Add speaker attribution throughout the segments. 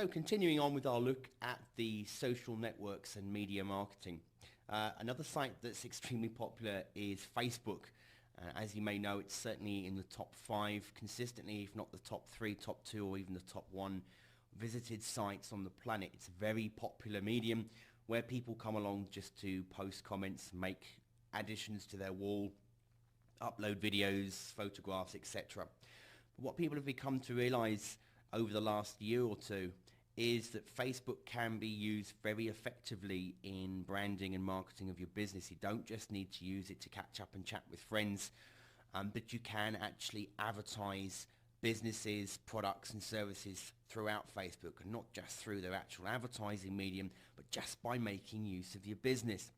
Speaker 1: So continuing on with our look at the social networks and media marketing. Another site that's extremely popular is Facebook. As you may know, it's certainly in the top 5 consistently, if not the top 3, top 2, or even the top 1 visited sites on the planet. It's a very popular medium where people come along just to post comments, make additions to their wall, upload videos, photographs, etc. But what people have become to realize over the last year or two is that Facebook can be used very effectively in branding and marketing of your business. You don't just need to use it to catch up and chat with friends, but you can actually advertise businesses, products and services throughout Facebook, and not just through their actual advertising medium, but just by making use of your business.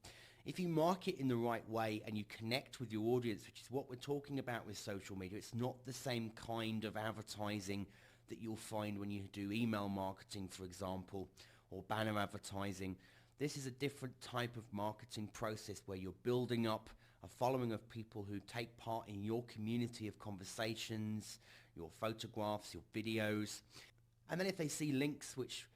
Speaker 1: If you market in the right way and you connect with your audience, which is what we're talking about with social media, it's not the same kind of advertising that you'll find when you do email marketing, for example, or banner advertising. This is a different type of marketing process where you're building up a following of people who take part in your community of conversations, your photographs, your videos. And then if they see links which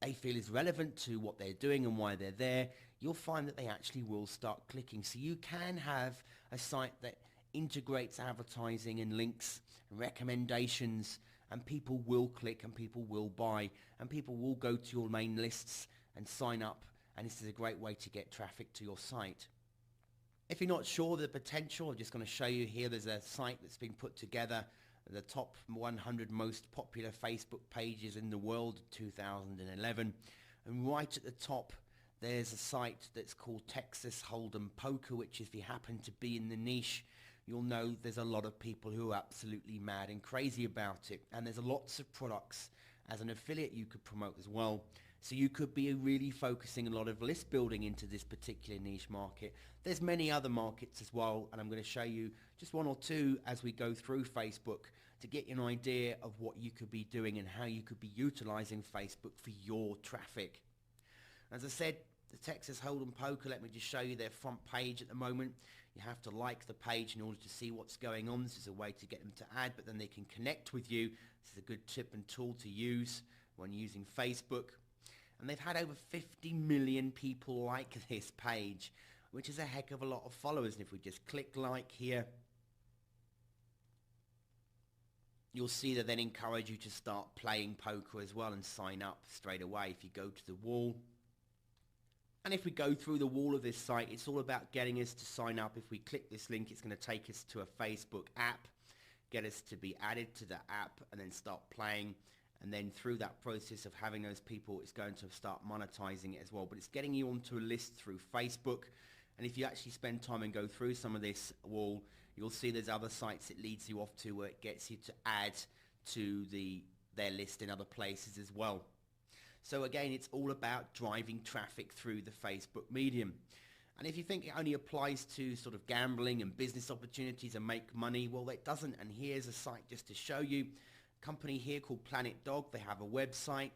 Speaker 1: they feel is relevant to what they're doing and why they're there, you'll find that they actually will start clicking. So you can have a site that integrates advertising and links and recommendations, and people will click and people will buy and people will go to your main lists and sign up, and this is a great way to get traffic to your site. If you're not sure of the potential, I'm just going to show you here. There's a site that's been put together, the top 100 most popular Facebook pages in the world 2011, and right at the top there's a site that's called Texas Hold'em Poker, which if you happen to be in the niche, you'll know there's a lot of people who are absolutely mad and crazy about it. And there's lots of products as an affiliate you could promote as well. So you could be really focusing a lot of list building into this particular niche market. There's many other markets as well, and I'm going to show you just one or two as we go through Facebook to get you an idea of what you could be doing and how you could be utilizing Facebook for your traffic. As I said, the Texas Hold'em Poker, let me just show you their front page at the moment. You have to like the page in order to see what's going on. This is a way to get them to add, but then they can connect with you. This is a good tip and tool to use when using Facebook. And they've had over 50 million people like this page, which is a heck of a lot of followers. And if we just click like here, you'll see that then encourage you to start playing poker as well and sign up straight away. If you go to the wall, and if we go through the wall of this site, it's all about getting us to sign up. If we click this link, it's going to take us to a Facebook app, get us to be added to the app, and then start playing. And then through that process of having those people, it's going to start monetizing it as well. But it's getting you onto a list through Facebook. And if you actually spend time and go through some of this wall, you'll see there's other sites it leads you off to where it gets you to add to their list in other places as well. So again, it's all about driving traffic through the Facebook medium. And if you think it only applies to sort of gambling and business opportunities and make money, well, it doesn't. And here's a site just to show you. A company here called Planet Dog. They have a website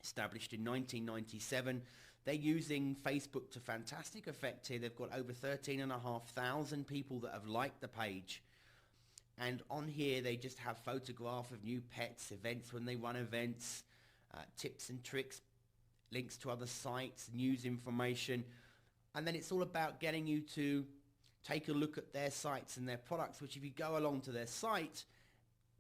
Speaker 1: established in 1997. They're using Facebook to fantastic effect here. They've got over 13,500 people that have liked the page. And on here, they just have photograph of new pets, events when they run events, tips and tricks, links to other sites, news information. And then it's all about getting you to take a look at their sites and their products, which if you go along to their site,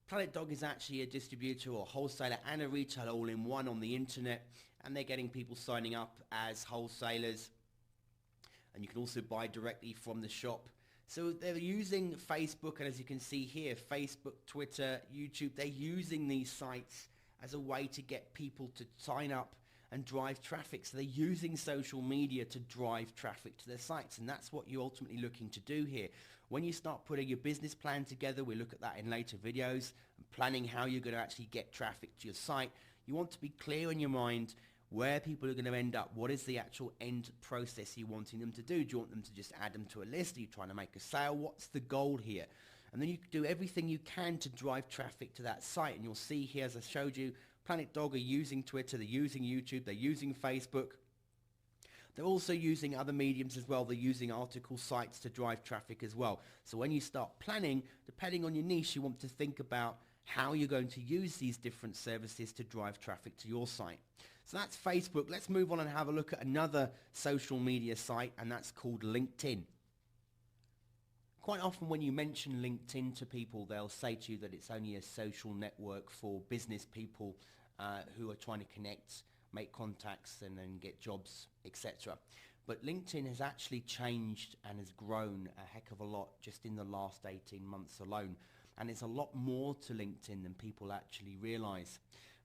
Speaker 1: Planet Dog is actually a distributor or wholesaler and a retailer all in one on the internet, and they're getting people signing up as wholesalers. And you can also buy directly from the shop. So they're using Facebook, and as you can see here, Facebook, Twitter, YouTube, they're using these sites as a way to get people to sign up and drive traffic. So they're using social media to drive traffic to their sites, and that's what you're ultimately looking to do here. When you start putting your business plan together, we'll look at that in later videos, and planning how you're going to actually get traffic to your site, you want to be clear in your mind where people are going to end up. What is the actual end process you're wanting them to do? Do you want them to just add them to a list? Are you trying to make a sale? What's the goal here? And then you do everything you can to drive traffic to that site. And you'll see here, as I showed you, Planet Dog are using Twitter, they're using YouTube, they're using Facebook. They're also using other mediums as well. They're using article sites to drive traffic as well. So when you start planning, depending on your niche, you want to think about how you're going to use these different services to drive traffic to your site. So that's Facebook. Let's move on and have a look at another social media site, and that's called LinkedIn. Quite often when you mention LinkedIn to people, they'll say to you that it's only a social network for business people who are trying to connect, make contacts, and then get jobs, etc. But LinkedIn has actually changed and has grown a heck of a lot just in the last 18 months alone. And there's a lot more to LinkedIn than people actually realize.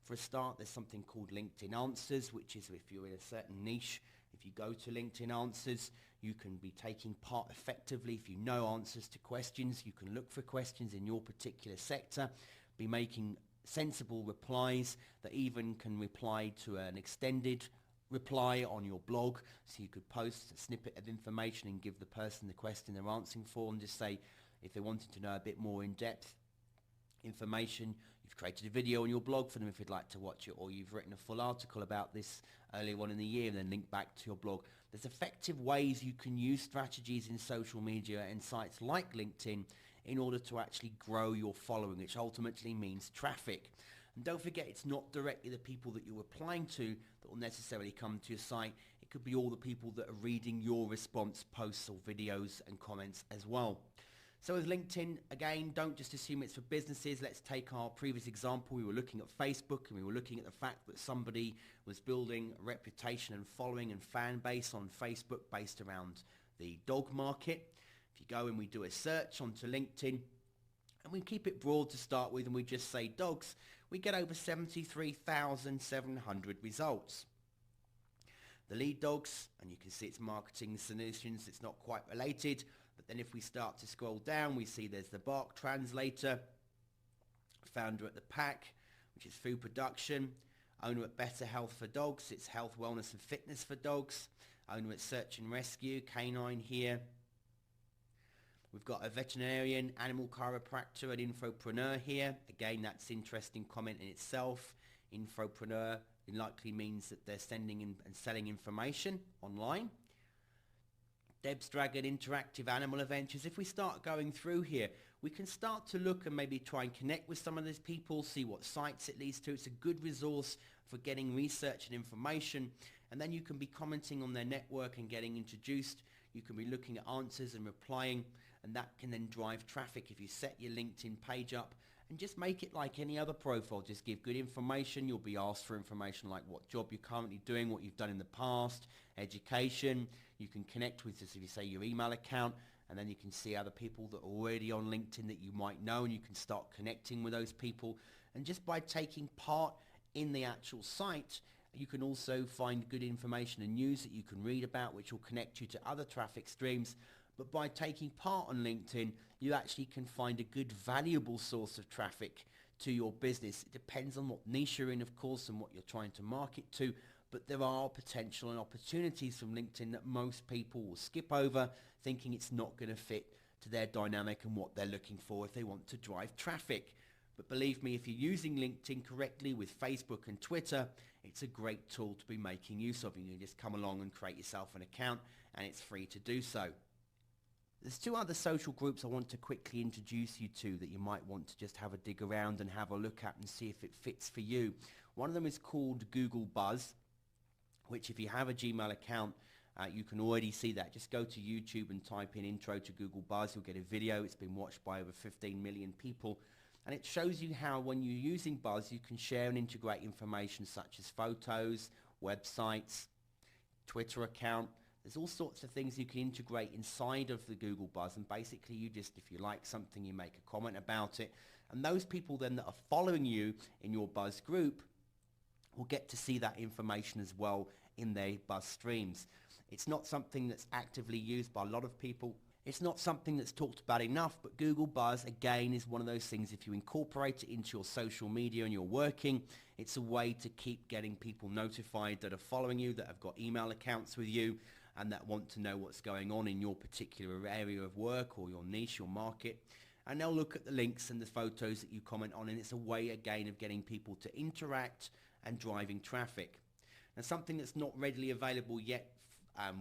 Speaker 1: For a start, there's something called LinkedIn Answers, which is if you're in a certain niche, if you go to LinkedIn Answers, you can be taking part effectively. If you know answers to questions, you can look for questions in your particular sector, be making sensible replies that even can reply to an extended reply on your blog. So you could post a snippet of information and give the person the question they're answering for, and just say if they wanted to know a bit more in-depth information, you've created a video on your blog for them if you'd like to watch it, or you've written a full article about this earlier on in the year and then link back to your blog. There's effective ways you can use strategies in social media and sites like LinkedIn in order to actually grow your following, which ultimately means traffic. And don't forget, it's not directly the people that you're applying to that will necessarily come to your site. It could be all the people that are reading your response posts or videos and comments as well. So with LinkedIn, again, don't just assume it's for businesses. Let's take our previous example. We were looking at Facebook, and we were looking at the fact that somebody was building a reputation and following and fan base on Facebook based around the dog market. If you go and we do a search onto LinkedIn, and we keep it broad to start with, and we just say dogs, we get over 73,700 results. The lead dogs, and you can see it's marketing solutions, it's not quite related. But then if we start to scroll down, we see there's the Bark Translator, founder at the Pack, which is food production, owner at Better Health for Dogs, it's health, wellness and fitness for dogs, owner at Search and Rescue, Canine here. We've got a veterinarian, animal chiropractor, an infopreneur here. Again, that's interesting comment in itself. Infopreneur, it likely means that they're sending and selling information online. Deb's Dragon Interactive Animal Adventures. If we start going through here, we can start to look and maybe try and connect with some of these people, see what sites it leads to. It's a good resource for getting research and information. And then you can be commenting on their network and getting introduced. You can be looking at answers and replying, and that can then drive traffic. If you set your LinkedIn page up and just make it like any other profile, just give good information. You'll be asked for information like what job you're currently doing, what you've done in the past, education. You can connect with this if you say your email account, and then you can see other people that are already on LinkedIn that you might know, and you can start connecting with those people. And just by taking part in the actual site, you can also find good information and news that you can read about, which will connect you to other traffic streams. But by taking part on LinkedIn, you actually can find a good, valuable source of traffic to your business. It depends on what niche you're in, of course, and what you're trying to market to. But there are potential and opportunities from LinkedIn that most people will skip over, thinking it's not going to fit to their dynamic and what they're looking for if they want to drive traffic. But believe me, if you're using LinkedIn correctly with Facebook and Twitter, it's a great tool to be making use of. You can just come along and create yourself an account, and it's free to do so. There's two other social groups I want to quickly introduce you to that you might want to just have a dig around and have a look at and see if it fits for you. One of them is called Google Buzz, which if you have a Gmail account, you can already see that. Just go to YouTube and type in intro to Google Buzz. You'll get a video. It's been watched by over 15 million people. And it shows you how when you're using Buzz, you can share and integrate information such as photos, websites, Twitter account. There's all sorts of things you can integrate inside of the Google Buzz, and basically you just, if you like something, you make a comment about it. And those people then that are following you in your Buzz group will get to see that information as well in their Buzz streams. It's not something that's actively used by a lot of people. It's not something that's talked about enough, but Google Buzz, again, is one of those things, if you incorporate it into your social media and you're working, it's a way to keep getting people notified that are following you, that have got email accounts with you, and that want to know what's going on in your particular area of work or your niche, your market. And they'll look at the links and the photos that you comment on, and it's a way, again, of getting people to interact and driving traffic. Now, something that's not readily available yet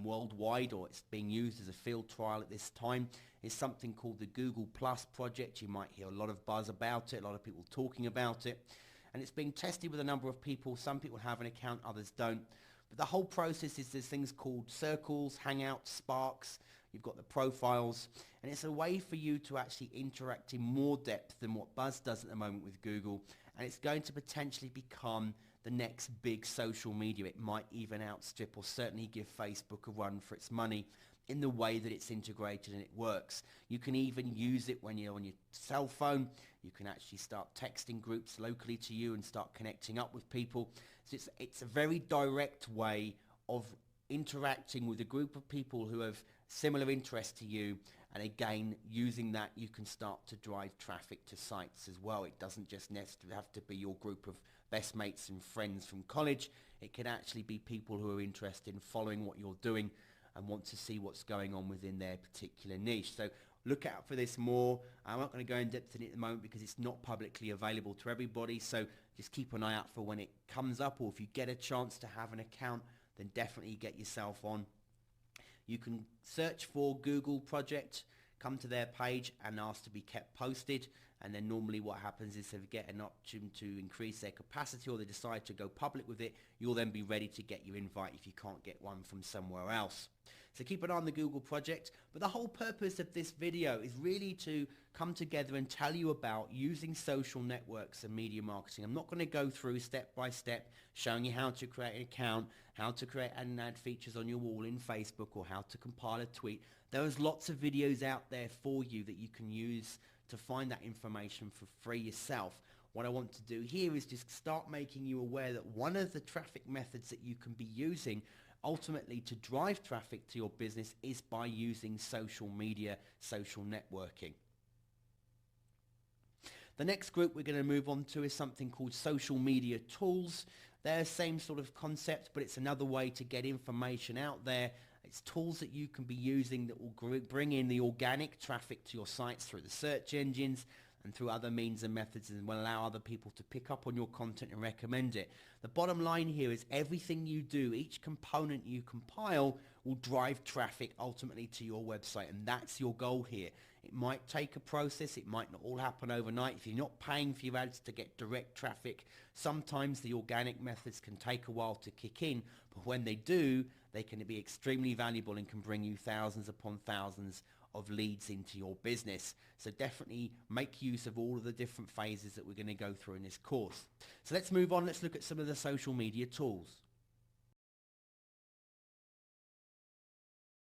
Speaker 1: worldwide, or it's being used as a field trial at this time, is something called the Google Plus project. You might hear a lot of buzz about it, a lot of people talking about it, and it's being tested with a number of people. Some people have an account, others don't. But the whole process is there's things called circles, hangouts, sparks. You've got the profiles, and it's a way for you to actually interact in more depth than what Buzz does at the moment with Google, and it's going to potentially become the next big social media. It might even outstrip or certainly give Facebook a run for its money in the way that it's integrated and it works. You can even use it when you're on your cell phone. You can actually start texting groups locally to you and start connecting up with people. So it's a very direct way of interacting with a group of people who have similar interests to you, and again, using that, you can start to drive traffic to sites as well. It doesn't just necessarily have to be your group of best mates and friends from college. It can actually be people who are interested in following what you're doing and want to see what's going on within their particular niche. So look out for this more. I'm not going to go in depth in it at the moment because it's not publicly available to everybody, so just keep an eye out for when it comes up, or if you get a chance to have an account, then definitely get yourself on. You can search for Google Project, come to their page and ask to be kept posted, and then normally what happens is if they get an option to increase their capacity or they decide to go public with it, you'll then be ready to get your invite if you can't get one from somewhere else. So keep an eye on the Google Project, but the whole purpose of this video is really to come together and tell you about using social networks and media marketing. I'm not going to go through step by step showing you how to create an account, how to create and add features on your wall in Facebook, or how to compile a tweet. There's lots of videos out there for you that you can use to find that information for free yourself. What I want to do here is just start making you aware that one of the traffic methods that you can be using ultimately to drive traffic to your business is by using social media, social networking. The next group we're going to move on to is something called social media tools. They're the same sort of concept, but it's another way to get information out there. It's tools that you can be using that will bring in the organic traffic to your sites through the search engines and through other means and methods, and will allow other people to pick up on your content and recommend it. The bottom line here is everything you do, each component you compile, will drive traffic ultimately to your website, and that's your goal here. It might take a process, it might not all happen overnight. If you're not paying for your ads to get direct traffic, sometimes the organic methods can take a while to kick in, but when they do, they can be extremely valuable and can bring you thousands upon thousands of leads into your business. So definitely make use of all of the different phases that we're going to go through in this course. So let's move on. Let's look at some of the social media tools.